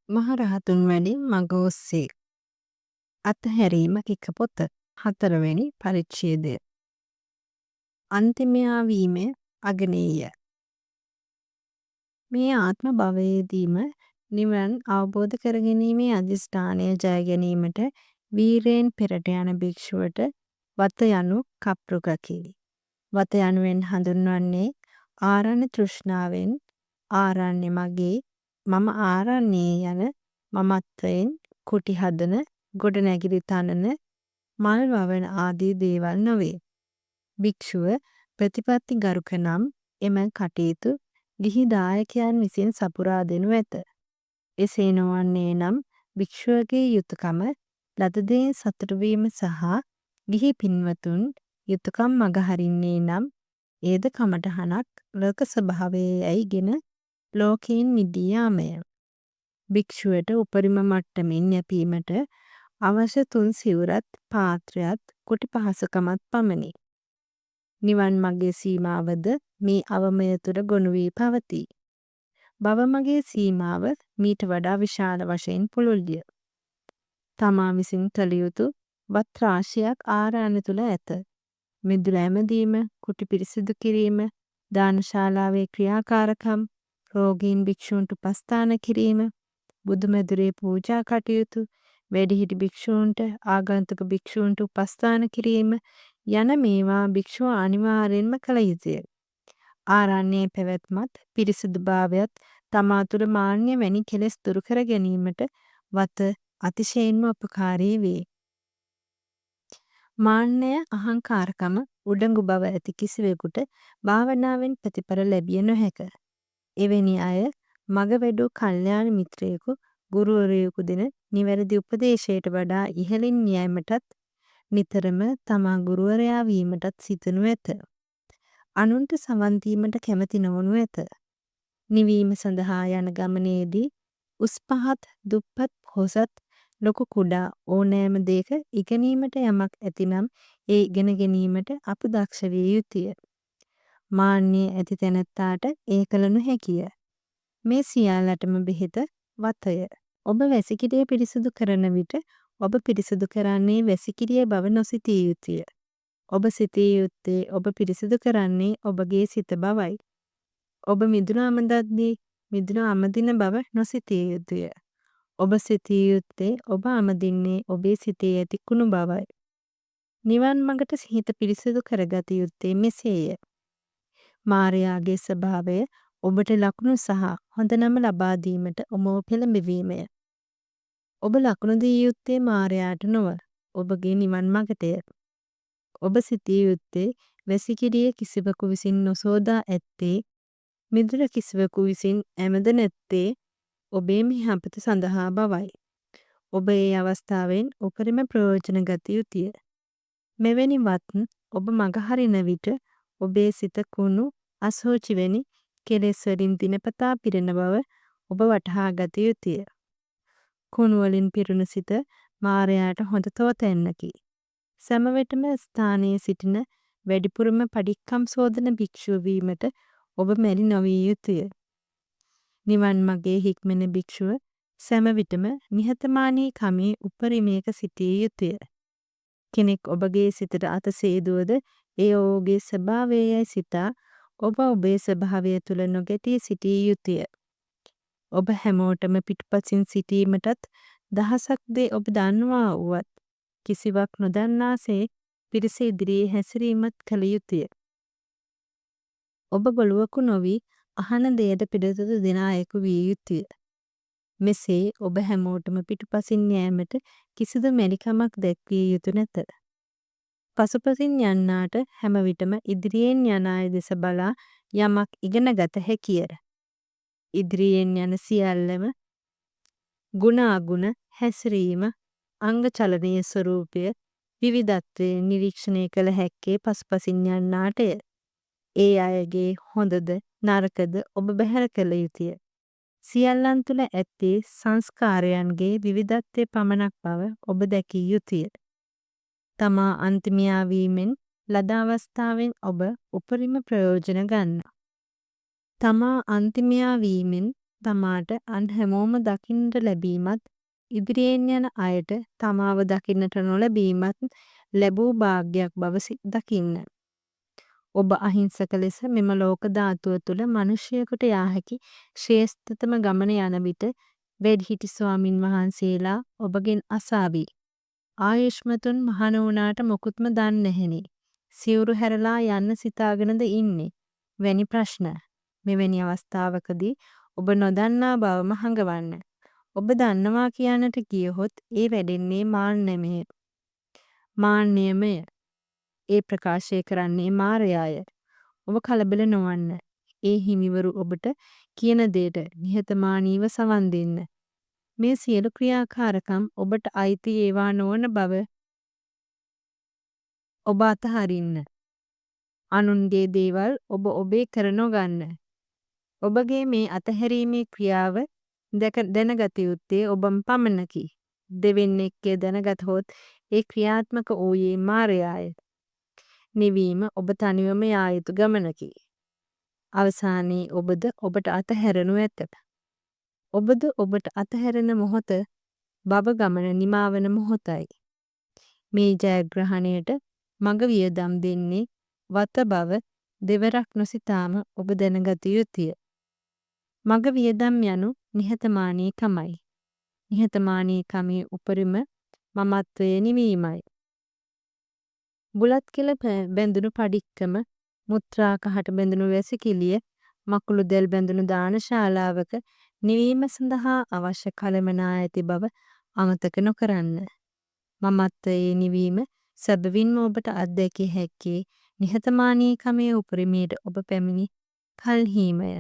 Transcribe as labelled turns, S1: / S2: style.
S1: මහරහතුන් වැනි මඟ ඔස්සේ අත්හැරීම එක පොත 4 වෙනි පරිච්ඡේදය. අන්තිමයා වීම අගනේය. මේ ආත්ම භවයේදීම නිවන් අවබෝධ කර ගැනීමේ අධිෂ්ඨානය ජය ගැනීමට වීරයෙන් පෙරට යන භික්ෂුවට වත යනු කප්රුකකි. වත යනුවෙන් හඳුන්වන්නේ ආරණ්‍ය තෘෂ්ණාවෙන් ආරණ්‍ය මගේ මම ආරණ්‍යයේ යන මමත්වයෙන් කුටි හදන ගොඩනැගිලි තනන මල් වවන ආදී දේවල් නොවේ. භික්ෂුව ප්‍රතිපත්ති ගරුක නම් එම කටයුතු ගිහි දායකයන් විසින් සපුරා දෙනු ඇත. එසේ නොවන්නේ නම් භික්ෂුවගේ යුතුයකම ලද දෙයින් සතුටු වීම සහ ගිහි පින්වතුන් යුතුයකම් මගහරින්නේ නම් ඒද කමටහනක් ලෝක ස්වභාවයේ යයිගෙන ලෝකයෙන් මිදී යාමය. භික්ෂුවට උපරිම මට්ටමින් යැපීමට අවශ්‍ය තුන් සිවුරත් පාත්‍රයත් කුටි පහසුකමත් පමණි. නිවන් මගේ සීමාවද මේ අවමය තුළ ගොනු වී පවතී. භව මගේ සීමාව මීට වඩා විශාල වශයෙන් පුළුල්ය. තමා විසින් කළ යුතු වත් රාශියක් ආරණ්‍ය තුළ ඇත. මිදුල ඇමදීම, කුටි පිරිසිදු කිරීම, දානශාලාවේ ක්‍රියාකාරකම්, රෝගීන් භික්ෂූන්ට උපස්ථාන කිරීම, බුදුමැදුරේ පූජා කටයුතු, වැඩිහිටි භික්ෂූන්ට ආගන්තුක භික්ෂූන්ට උපස්ථාන කිරීම යන මේවා භික්ෂුව අනිවාර්යෙන්ම කළ යුතුය. ආරණ්‍යයේ පැවැත්මත් පිරිසිදුභාවයත් තමා තුළ මාන්නය වැනි කෙලෙස් දුරු කර ගැනීමට වත අතිශයින්ම උපකාරී වේ. මාන්නය අහංකාරකම උඩඟු බව ඇති කිසිවෙකුට භාවනාවෙන් ප්‍රතිඵල ලැබිය නොහැක. එවැනි අය මග වැඩූ කල්යාණ මිත්‍රයෙකු ගුරුවරයෙකු දෙන නිවැරදි උපදේශයට වඩා ඉහළින් යෑමටත් නිතරම තමා ගුරුවරයා වීමටත් සිතනු ඇත. අනුන්ට සවන් දීමට කැමැති නොවනු ඇත. නිවීම සඳහා යන ගමනේදී උස් පහත් දුප්පත් පොහොසත් ලොකු කුඩා ඕනෑම දෙයක ඉගෙනීමට යමක් ඇතිනම් ඒ ඉගෙන ගැනීමට අප දක්ෂ විය යුතුය. මාන්නය ඇති තැනැත්තාට ඒ කළ නොහැකිය. මේ සියල්ලටම බෙහෙත වතය. ඔබ වැසිකිළිය පිරිසිදු කරන විට ඔබ පිරිසිදු කරන්නේ වැසිකිළිය බව නොසිතිය යුතුය. ඔබ සිතිය යුත්තේ ඔබ පිරිසිදු කරන්නේ ඔබගේ සිත බවයි. ඔබ මිදුන අමදද්දී මිදුන අමදින බව නොසිතිය යුතුය. ඔබ සිතිය යුත්තේ ඔබ අමදින්නේ ඔබේ සිතේ ඇති කුණු බවයි. නිවන් මඟට හිත පිරිසිදු කරගත යුත්තේ මෙසේය. මාරයාගේ ස්වභාවය ඔබට ලකුණු සහ හොඳ නම ලබා දීමට ඔබව පෙළඹවීමය. ඔබ ලකුණු දිය යුත්තේ මාරයාට නොව ඔබගේ නිවන් මඟටය. ඔබ සිතිය යුත්තේ වැසිකිළිය කිසිවකු විසින් නොසෝදා ඇත්තේ මිදුල කිසිවකු විසින් ඇමද නැත්තේ ඔබේ මිහපත සඳහා බවයි. ඔබ ඒ අවස්ථාවෙන් උපරිම ප්‍රයෝජන ගත යුතුය. මෙවැනි වත් ඔබ මගහරින විට ඔබේ සිත කුණු අසුචි වැනි කෙලෙස් වලින් දිනපතා පිරෙන බව ඔබ වටහා ගත යුතුය. කුණු වලින් පිරුණු සිත මාරයාට හොඳ තෝතැන්නකි. සැමවිටම ස්ථානයේ සිටින වැඩිපුරම පඩික්කම් සෝදන භික්ෂුව වීමට ඔබ මැලි නොවිය යුතුය. නිවන් මගේ හික්මෙන භික්ෂුව සැමවිටම නිහතමානී කමේ උපරිමයක සිටිය යුතුය. කෙනෙක් ඔබගේ සිතට අත සේදුවද එය ඔහුගේ ස්වභාවයයි සිතා ඔබ ඔබේ ස්වභාවය තුළ නොගැටී සිටිය යුතුය. ඔබ හැමෝටම පිටුපසින් සිටීමටත් දහසක් දේ ඔබ දන්නවා වුවත් කිසිවක් නොදන්නාසේ පිරිස ඉදිරියේ හැසිරීමත් කළ යුතුය. ඔබ ගොළුවකු නොවී අහන දෙයට පිළිතුරු දෙන අයෙකු විය යුතුය. මෙසේ ඔබ හැමෝටම පිටුපසින් යෑමට කිසිදු මැලිකමක් දැක්විය යුතු නැත. පසුපසින් යන්නාට හැම විටම ඉදිරියෙන් යන අය දෙස බලා යමක් ඉගෙන ගත හැකිය. ඉදිරියෙන් යන සියල්ලම ගුණ අගුණ හැසිරීම අංග චලනීය ස්වරූපය විවිධත්වය නිරීක්ෂණය කළ හැක්කේ පසුපසින් යන්නාටය. ඒ අයගේ හොඳද නරකද ඔබ බැහැර කළ යුතුය. සියල්ලන් තුළ ඇත්තේ සංස්කාරයන්ගේ විවිධත්වය පමණක් බව ඔබ දැකිය යුතුය. තමා අන්තිමයා වීමෙන් ලද අවස්ථාවෙන් ඔබ උපරිම ප්‍රයෝජන ගන්න. තමා අන්තිමයා වීමෙන් තමාට අන් හැමෝම දකින්නට ලැබීමත් ඉදිරියෙන් යන අයට තමාව දකින්නට නොලැබීමත් ලැබූ භාග්යක් බව දකින්න. ඔබ අහිංසක ලෙස මෙම ලෝක ධාතුව තුළ මිනිසෙකුට යා හැකි ශ්‍රේෂ්ඨතම ගමන යන විට වැඩිහිටි ස්වාමින් වහන්සේලා ඔබගෙන් අසාවි. ආයුෂ්මතුන් මහණ වුණාට මොකුත්ම දන්නේ නැහෙනි. සිවුරු හැරලා යන්න සිතාගෙනද ඉන්නේ. වැනි ප්‍රශ්න. මෙවැනි අවස්ථාවකදී ඔබ නොදන්නා බවම හඟවන්න. ඔබ දන්නවා කියන්නට ගියහොත් ඒ වැඩෙන්නේ මාන්නමය. මාන්නයමය. ඒ ප්‍රකාශය කරන්නේ මාරයාය. ඔබ කලබල නොවන්න. ඒ හිමිවරු ඔබට කියන දේට නිහතමානීව සවන් දෙන්න. මේ සියලු ක්‍රියාකාරකම් ඔබට අයිති ඒවා නොවන බව ඔබ අතහරින්න. අනුන්ගේ දේවල් ඔබ ඔබේ කර නොගන්න. ඔබගේ මේ අතහැරීමේ ක්‍රියාව දැනගත යුත්තේ ඔබම පමණකි. දෙවෙනෙක්ගේ දැනගතහොත් ඒ ක්‍රියාත්මක වූයේ මාරයාය. නිවීම ඔබ තනිවම යා යුතු ගමනකි. අවසානයේ ඔබද ඔබට අතහැරනු ඇත. ඔබද ඔබට අතහැරෙන මොහොත බව ගමන නිමාවන මොහොතයි. මේ ජයග්‍රහණයට මඟ වියදම් දෙන්නේ වත බව දෙවරක් නොසිතාම ඔබ දැනගත යුතුය. මඟ වියදම් යනු නිහතමානීකමයි. නිහතමානීකමේ උපරිම මමත්වය නිවීමයි. බුලත් කෙළ බැඳුණු පඩික්කම මුත්‍රා කහට බැඳුණු වැසිකිළිය මකුළු දැල් බැඳුණු දානශාලාවක නිවීම සඳහා අවශ්‍ය කළමනා ඇති බව අමතක නොකරන්න. මමත්වයේ නිවීම සැබවින්ම ඔබට අත්දැකිය හැක්කේ නිහතමානීකමේ උපරිමයට ඔබ පැමිණි කල්හිමය.